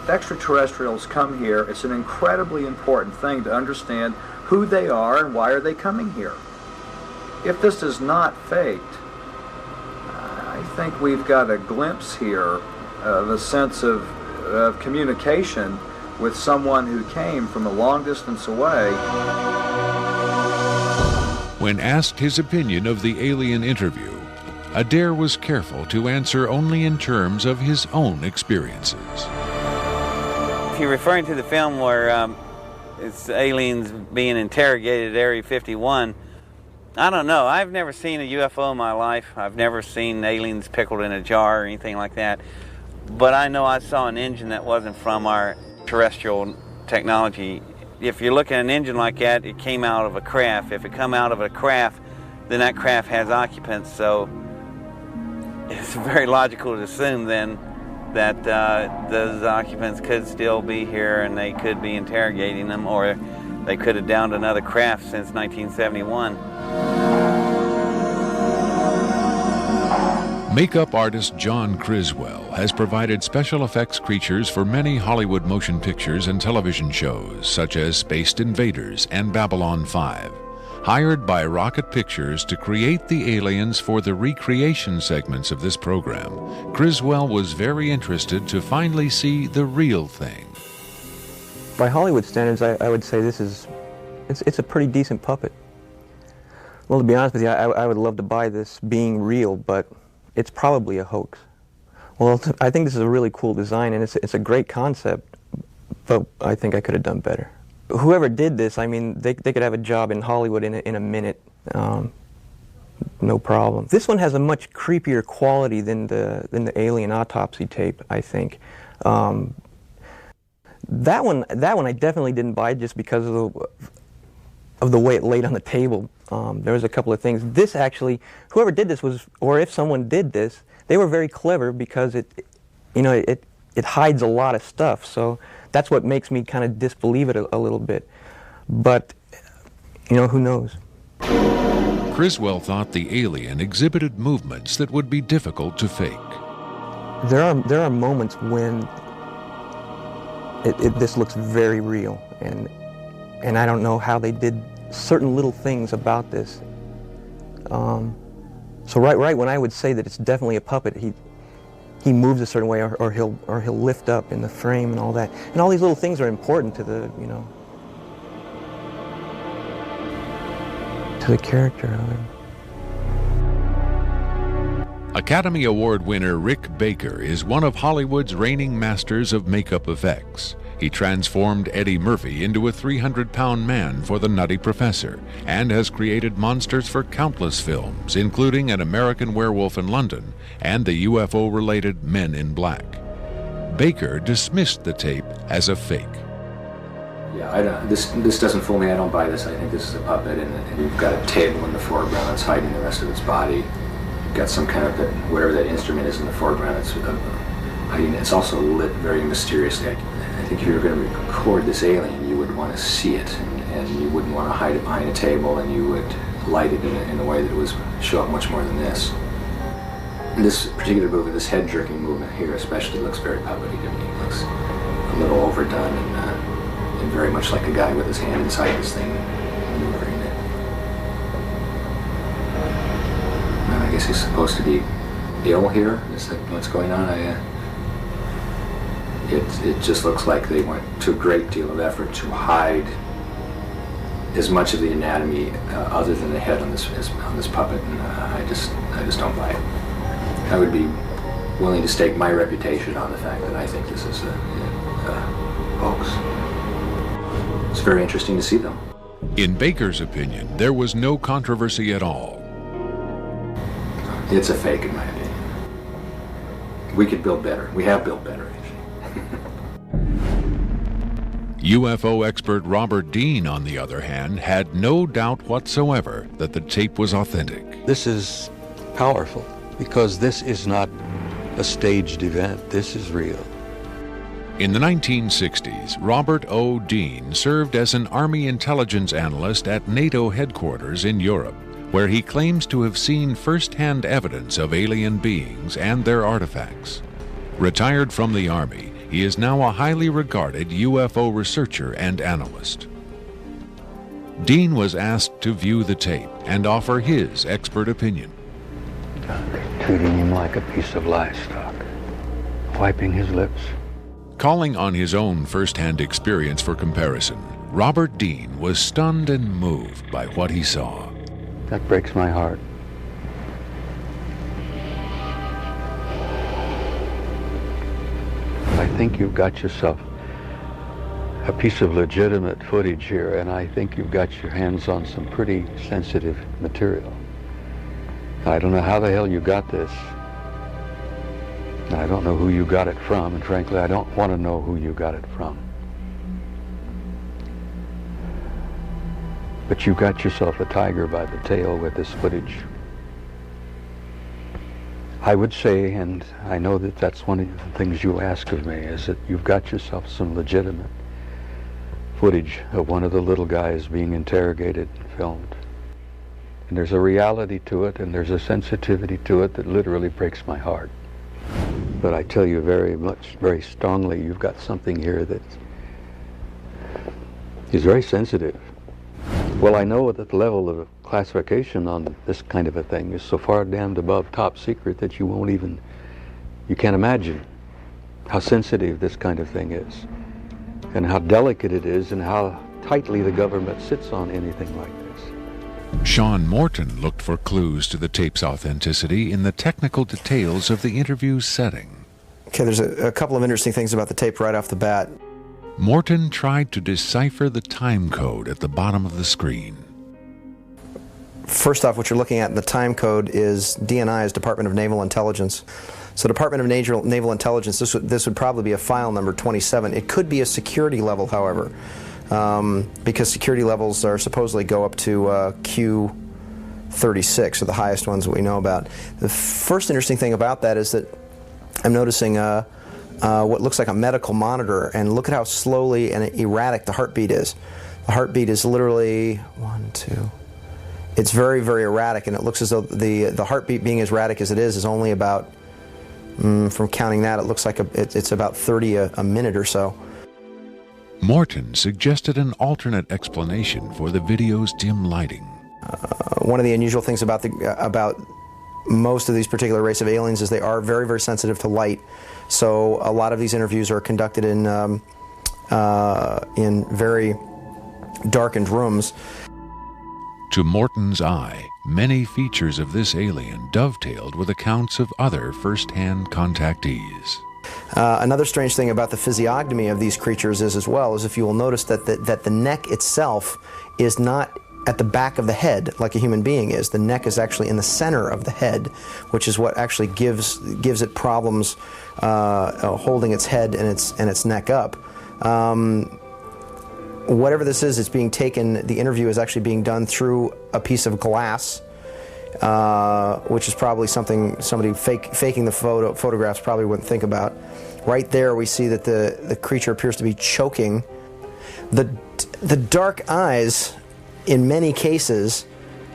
if extraterrestrials come here, it's an incredibly important thing to understand who they are and why are they coming here. If this is not faked, I think we've got a glimpse here of a sense of communication with someone who came from a long distance away. When asked his opinion of the alien interview, Adair was careful to answer only in terms of his own experiences. If you're referring to the film where it's aliens being interrogated at Area 51, I don't know. I've never seen a UFO in my life. I've never seen aliens pickled in a jar or anything like that. But I know I saw an engine that wasn't from our terrestrial technology. If you look at an engine like that, it came out of a craft. If it come out of a craft, then that craft has occupants. So it's very logical to assume then that those occupants could still be here and they could be interrogating them, or they could have downed another craft since 1971. Makeup artist John Criswell has provided special effects creatures for many Hollywood motion pictures and television shows, such as Spaced Invaders and Babylon 5. Hired by Rocket Pictures to create the aliens for the recreation segments of this program, Criswell was very interested to finally see the real thing. By Hollywood standards, I would say it's a pretty decent puppet. Well, to be honest with you, I would love to buy this being real, but it's probably a hoax. Well, I think this is a really cool design, and it's a great concept, but I think I could have done better. Whoever did this, I mean, they could have a job in Hollywood in a minute, no problem. This one has a much creepier quality than the alien autopsy tape, I think. That one I definitely didn't buy just because of the way it laid on the table. There was a couple of things. This actually, whoever did this was, or if someone did this, they were very clever because it it hides a lot of stuff. So that's what makes me kind of disbelieve it a little bit. But, you know, who knows? Criswell thought the alien exhibited movements that would be difficult to fake. There are moments when this looks very real, and I don't know how they did certain little things about this. So right when I would say that it's definitely a puppet, he moves a certain way, or he'll lift up in the frame and all that, and all these little things are important to the, you know, to the character of it. Academy Award winner Rick Baker is one of Hollywood's reigning masters of makeup effects. He transformed Eddie Murphy into a 300-pound man for The Nutty Professor and has created monsters for countless films, including An American Werewolf in London and the UFO-related Men in Black. Baker dismissed the tape as a fake. Yeah, this doesn't fool me. I don't buy this. I think this is a puppet, and you've got a table in the foreground that's hiding the rest of its body. You've got some kind of, whatever that instrument is in the foreground, it's also lit very mysteriously. I think if you were going to record this alien, you would want to see it, and you wouldn't want to hide it behind a table, and you would light it in a way that it would show up much more than this. And this particular movement, this head-jerking movement here especially, looks very puppety to me. It looks a little overdone and very much like a guy with his hand inside this thing maneuvering it. I guess he's supposed to be ill here. Is that what's going on? It just looks like they went to a great deal of effort to hide as much of the anatomy other than the head on this puppet, and I just don't buy it. I would be willing to stake my reputation on the fact that I think this is a hoax. It's very interesting to see them. In Baker's opinion, there was no controversy at all. It's a fake, in my opinion. We could build better. We have built better, actually. UFO expert Robert Dean, on the other hand, had no doubt whatsoever that the tape was authentic. This is powerful because this is not a staged event. This is real. In the 1960s, Robert O. Dean served as an Army intelligence analyst at NATO headquarters in Europe, where he claims to have seen first-hand evidence of alien beings and their artifacts. Retired from the Army, he is now a highly regarded UFO researcher and analyst. Dean was asked to view the tape and offer his expert opinion. Treating him like a piece of livestock, wiping his lips. Calling on his own first-hand experience for comparison, Robert Dean was stunned and moved by what he saw. That breaks my heart. I think you've got yourself a piece of legitimate footage here, and I think you've got your hands on some pretty sensitive material. I don't know how the hell you got this. I don't know who you got it from, and frankly, I don't want to know who you got it from. But you got yourself a tiger by the tail with this footage. I would say, and I know that that's one of the things you'll ask of me, is that you've got yourself some legitimate footage of one of the little guys being interrogated and filmed. And there's a reality to it, and there's a sensitivity to it that literally breaks my heart. But I tell you very strongly, you've got something here that is very sensitive. Well, I know that the level of classification on this kind of a thing is so far damned above top secret that you can't imagine how sensitive this kind of thing is, and how delicate it is, and how tightly the government sits on anything like this. Sean Morton looked for clues to the tape's authenticity in the technical details of the interview's setting. Okay, there's a couple of interesting things about the tape right off the bat. Morton tried to decipher the time code at the bottom of the screen. First off, what you're looking at in the time code is DNI, is Department of Naval Intelligence. So Department of Naval Intelligence, this would probably be a file number 27. It could be a security level, however, because security levels are supposedly go up to Q36, or the highest ones that we know about. The first interesting thing about that is that I'm noticing what looks like a medical monitor, and look at how slowly and erratic the heartbeat is. The heartbeat is literally 1, 2. It's very, very erratic, and it looks as though the heartbeat being as erratic as it is only about, from counting that, it looks like it's about 30 a minute or so. Morton suggested an alternate explanation for the video's dim lighting. One of the unusual things about most of these particular race of aliens is they are very, very sensitive to light. So a lot of these interviews are conducted in very darkened rooms. To Morton's eye, many features of this alien dovetailed with accounts of other first-hand contactees. Another strange thing about the physiognomy of these creatures is, as well, is if you will notice that the neck itself is not at the back of the head like a human being is. The neck is actually in the center of the head, which is what actually gives it problems holding its head and its neck up. Whatever this is, it's being taken, the interview is actually being done through a piece of glass, which is probably something somebody faking the photographs probably wouldn't think about. Right there we see that the creature appears to be choking. The dark eyes, in many cases,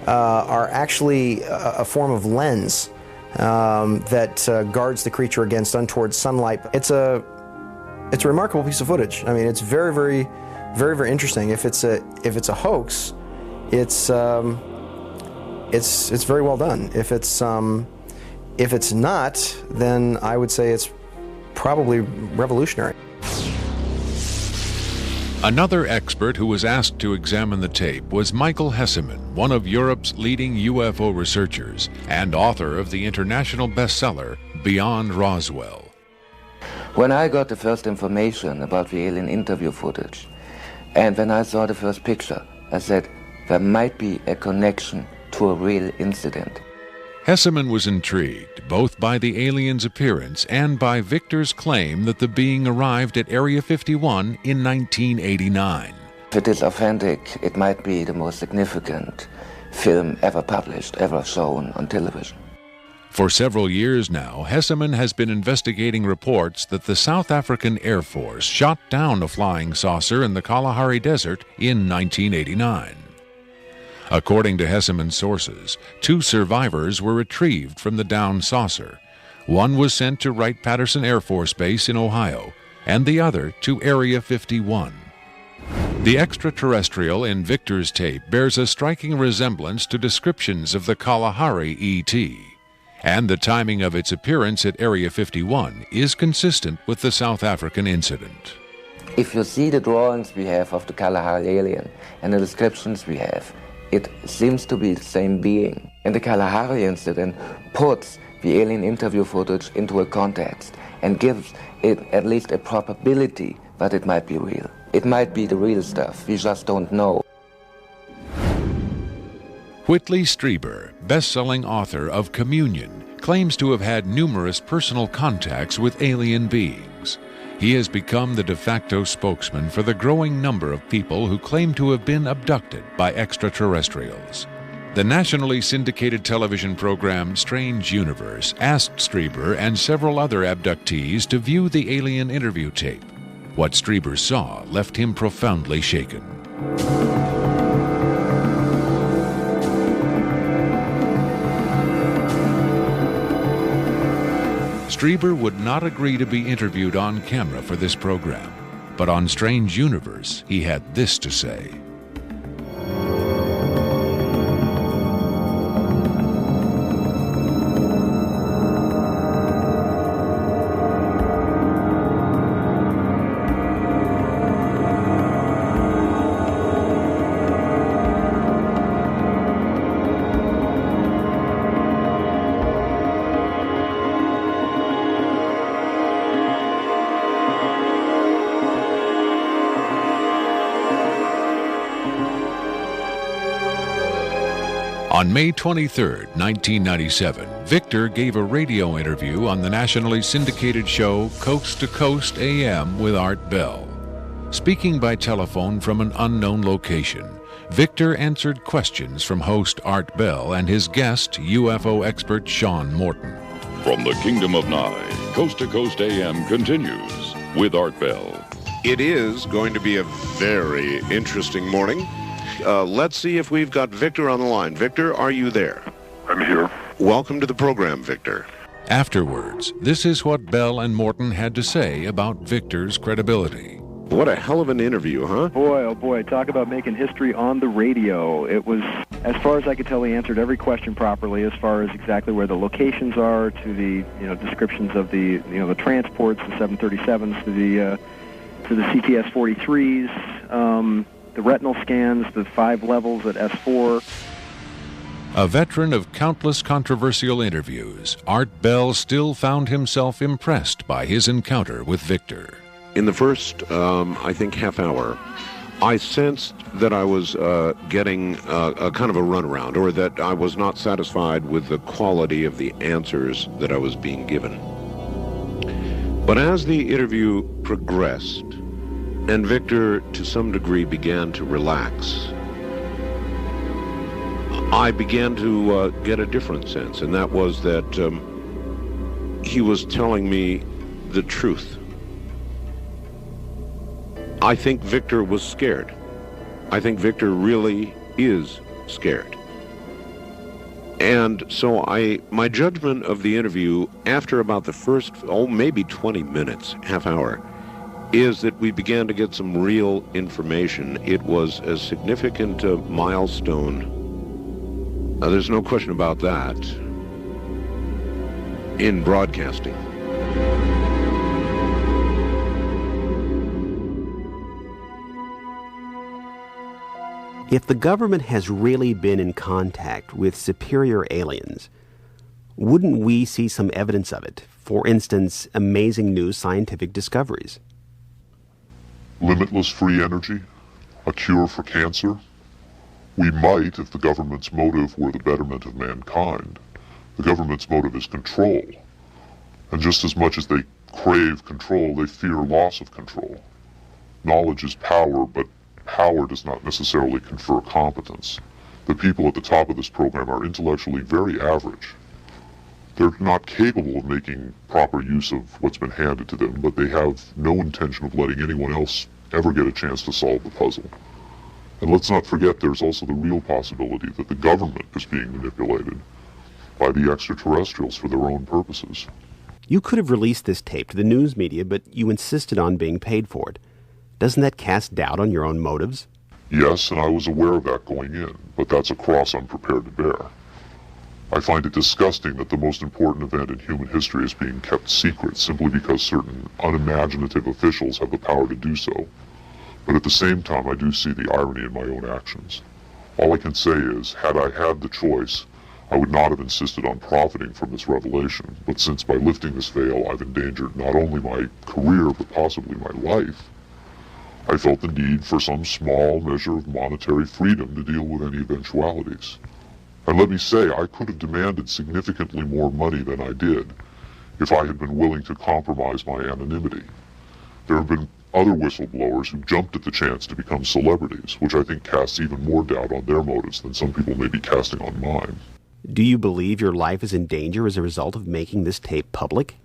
are actually a form of lens that guards the creature against untoward sunlight. It's a remarkable piece of footage. I mean, it's very, very, very, very interesting. If it's a hoax, it's very well done. If it's not, then I would say it's probably revolutionary. Another expert who was asked to examine the tape was Michael Hesseman, one of Europe's leading UFO researchers and author of the international bestseller Beyond Roswell. When I got the first information about the alien interview footage, and when I saw the first picture, I said there might be a connection to a real incident. Hesseman was intrigued both by the alien's appearance and by Victor's claim that the being arrived at Area 51 in 1989. If it is authentic, it might be the most significant film ever published, ever shown on television. For several years now, Hesseman has been investigating reports that the South African Air Force shot down a flying saucer in the Kalahari Desert in 1989. According to Hesseman's sources, 2 survivors were retrieved from the downed saucer. One was sent to Wright-Patterson Air Force Base in Ohio, and the other to Area 51. The extraterrestrial in Victor's tape bears a striking resemblance to descriptions of the Kalahari ET, and the timing of its appearance at Area 51 is consistent with the South African incident. If you see the drawings we have of the Kalahari alien and the descriptions we have, it seems to be the same being. And the Kalahari incident puts the alien interview footage into a context and gives it at least a probability that it might be real. It might be the real stuff, we just don't know. Whitley Strieber, best-selling author of Communion, claims to have had numerous personal contacts with alien beings. He has become the de facto spokesman for the growing number of people who claim to have been abducted by extraterrestrials. The nationally syndicated television program Strange Universe asked Strieber and several other abductees to view the alien interview tape. What Strieber saw left him profoundly shaken. Strieber would not agree to be interviewed on camera for this program, but on Strange Universe, he had this to say. On May 23, 1997, Victor gave a radio interview on the nationally syndicated show Coast to Coast AM with Art Bell. Speaking by telephone from an unknown location, Victor answered questions from host Art Bell and his guest, UFO expert Sean Morton. From the Kingdom of Nye, Coast to Coast AM continues with Art Bell. It is going to be a very interesting morning. Let's see if we've got Victor on the line. Victor, are you there? I'm here. Welcome to the program, Victor. Afterwards, this is what Bell and Morton had to say about Victor's credibility. What a hell of an interview, huh? Boy, oh boy, talk about making history on the radio. It was, as far as I could tell, he answered every question properly as far as exactly where the locations are, to the, descriptions of the, the transports, the 737s, to the CTS-43s, the retinal scans, the 5 levels at S4. A veteran of countless controversial interviews, Art Bell still found himself impressed by his encounter with Victor. In the first, I think, half hour, I sensed that I was getting a kind of a runaround, or that I was not satisfied with the quality of the answers that I was being given. But as the interview progressed, and Victor, to some degree, began to relax, I began to get a different sense, and that was that he was telling me the truth. I think Victor was scared. I think Victor really is scared. And so my judgment of the interview after about the first, maybe 20 minutes, half hour, is that we began to get some real information. It was a significant milestone. There's no question about that in broadcasting. If the government has really been in contact with superior aliens, wouldn't we see some evidence of it? For instance, amazing new scientific discoveries. Limitless free energy? A cure for cancer? We might if the government's motive were the betterment of mankind. The government's motive is control. And just as much as they crave control, they fear loss of control. Knowledge is power, but power does not necessarily confer competence. The people at the top of this program are intellectually very average. They're not capable of making proper use of what's been handed to them, but they have no intention of letting anyone else ever get a chance to solve the puzzle. And let's not forget there's also the real possibility that the government is being manipulated by the extraterrestrials for their own purposes. You could have released this tape to the news media, but you insisted on being paid for it. Doesn't that cast doubt on your own motives? Yes, and I was aware of that going in, but that's a cross I'm prepared to bear. I find it disgusting that the most important event in human history is being kept secret simply because certain unimaginative officials have the power to do so. But at the same time, I do see the irony in my own actions. All I can say is, had I had the choice, I would not have insisted on profiting from this revelation, but since by lifting this veil I've endangered not only my career, but possibly my life, I felt the need for some small measure of monetary freedom to deal with any eventualities. And let me say, I could have demanded significantly more money than I did if I had been willing to compromise my anonymity. There have been other whistleblowers who jumped at the chance to become celebrities, which I think casts even more doubt on their motives than some people may be casting on mine. Do you believe your life is in danger as a result of making this tape public?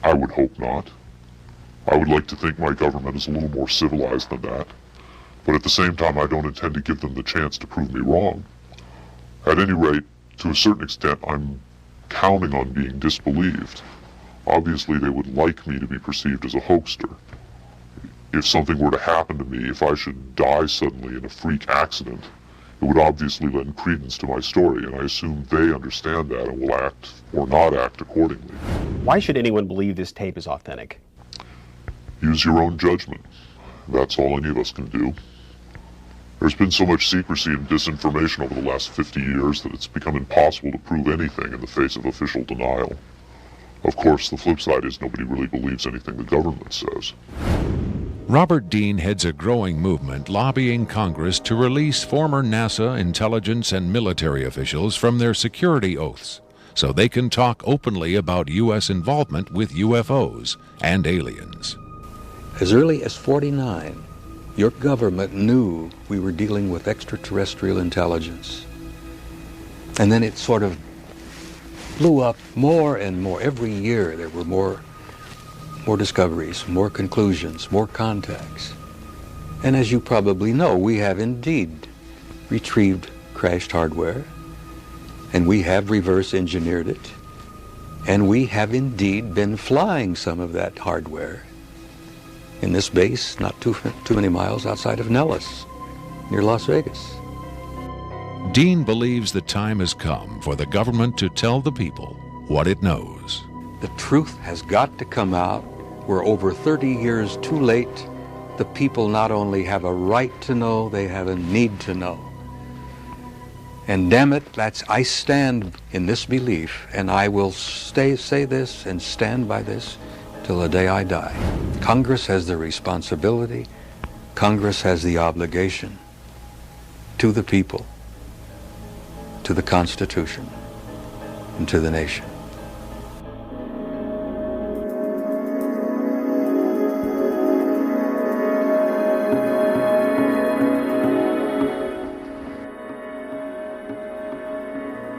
I would hope not. I would like to think my government is a little more civilized than that, but at the same time I don't intend to give them the chance to prove me wrong. At any rate, to a certain extent, I'm counting on being disbelieved. Obviously, they would like me to be perceived as a hoaxer. If something were to happen to me, if I should die suddenly in a freak accident, it would obviously lend credence to my story, and I assume they understand that and will act or not act accordingly. Why should anyone believe this tape is authentic? Use your own judgment. That's all any of us can do. There's been so much secrecy and disinformation over the last 50 years that it's become impossible to prove anything in the face of official denial. Of course, the flip side is nobody really believes anything the government says. Robert Dean heads a growing movement lobbying Congress to release former NASA intelligence and military officials from their security oaths so they can talk openly about U.S. involvement with UFOs and aliens. As early as '49, your government knew we were dealing with extraterrestrial intelligence. And then it sort of blew up more and more. Every year there were more discoveries, more conclusions, more contacts. And as you probably know, we have indeed retrieved crashed hardware, and we have reverse engineered it, and we have indeed been flying some of that hardware in this base not too many miles outside of Nellis, near Las Vegas. Dean believes the time has come for the government to tell the people what it knows. The truth has got to come out. We're over 30 years too late. The people not only have a right to know, they have a need to know. And damn it, I stand in this belief, and I will say this and stand by this till the day I die. Congress has the responsibility, Congress has the obligation to the people, to the Constitution, and to the nation.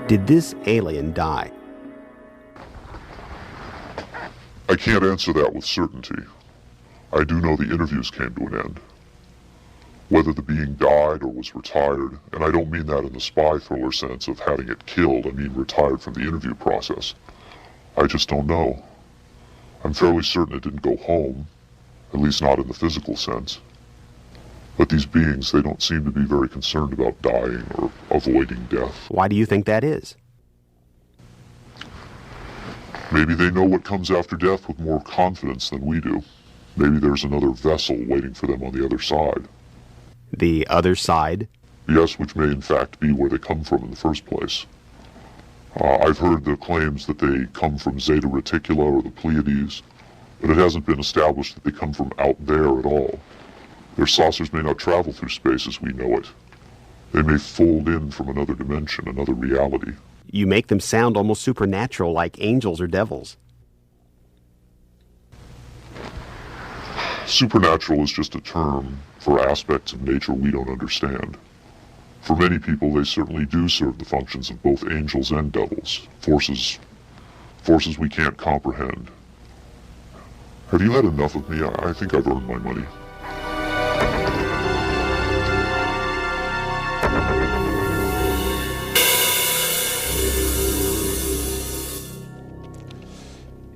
Did this alien die? I can't answer that with certainty. I do know the interviews came to an end. Whether the being died or was retired, and I don't mean that in the spy thriller sense of having it killed, I mean retired from the interview process. I just don't know. I'm fairly certain it didn't go home, at least not in the physical sense. But these beings, they don't seem to be very concerned about dying or avoiding death. Why do you think that is? Maybe they know what comes after death with more confidence than we do. Maybe there's another vessel waiting for them on the other side. The other side? Yes, which may in fact be where they come from in the first place. I've heard the claims that they come from Zeta Reticula or the Pleiades, but it hasn't been established that they come from out there at all. Their saucers may not travel through space as we know it. They may fold in from another dimension, another reality. You make them sound almost supernatural, like angels or devils. Supernatural is just a term for aspects of nature we don't understand. For many people, they certainly do serve the functions of both angels and devils, forces we can't comprehend. Have you had enough of me? I think I've earned my money.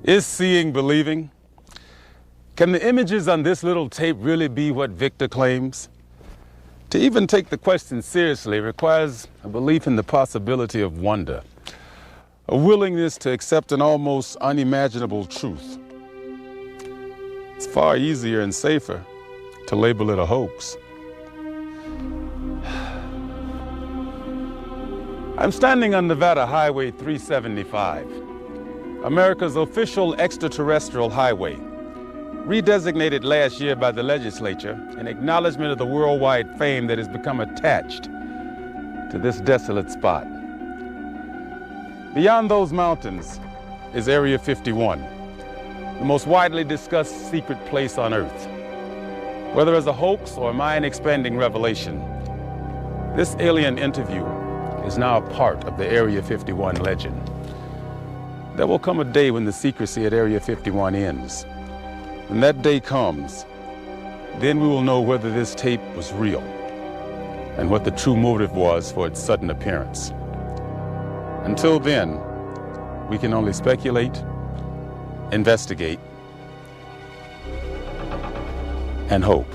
Is seeing believing? Can the images on this little tape really be what Victor claims? To even take the question seriously requires a belief in the possibility of wonder, a willingness to accept an almost unimaginable truth. It's far easier and safer to label it a hoax. I'm standing on Nevada Highway 375. America's official extraterrestrial highway, redesignated last year by the legislature in acknowledgement of the worldwide fame that has become attached to this desolate spot. Beyond those mountains is Area 51, the most widely discussed secret place on Earth. Whether as a hoax or mind-expanding revelation, this alien interview is now a part of the Area 51 legend. There will come a day when the secrecy at Area 51 ends. When that day comes, then we will know whether this tape was real and what the true motive was for its sudden appearance. Until then, we can only speculate, investigate, and hope.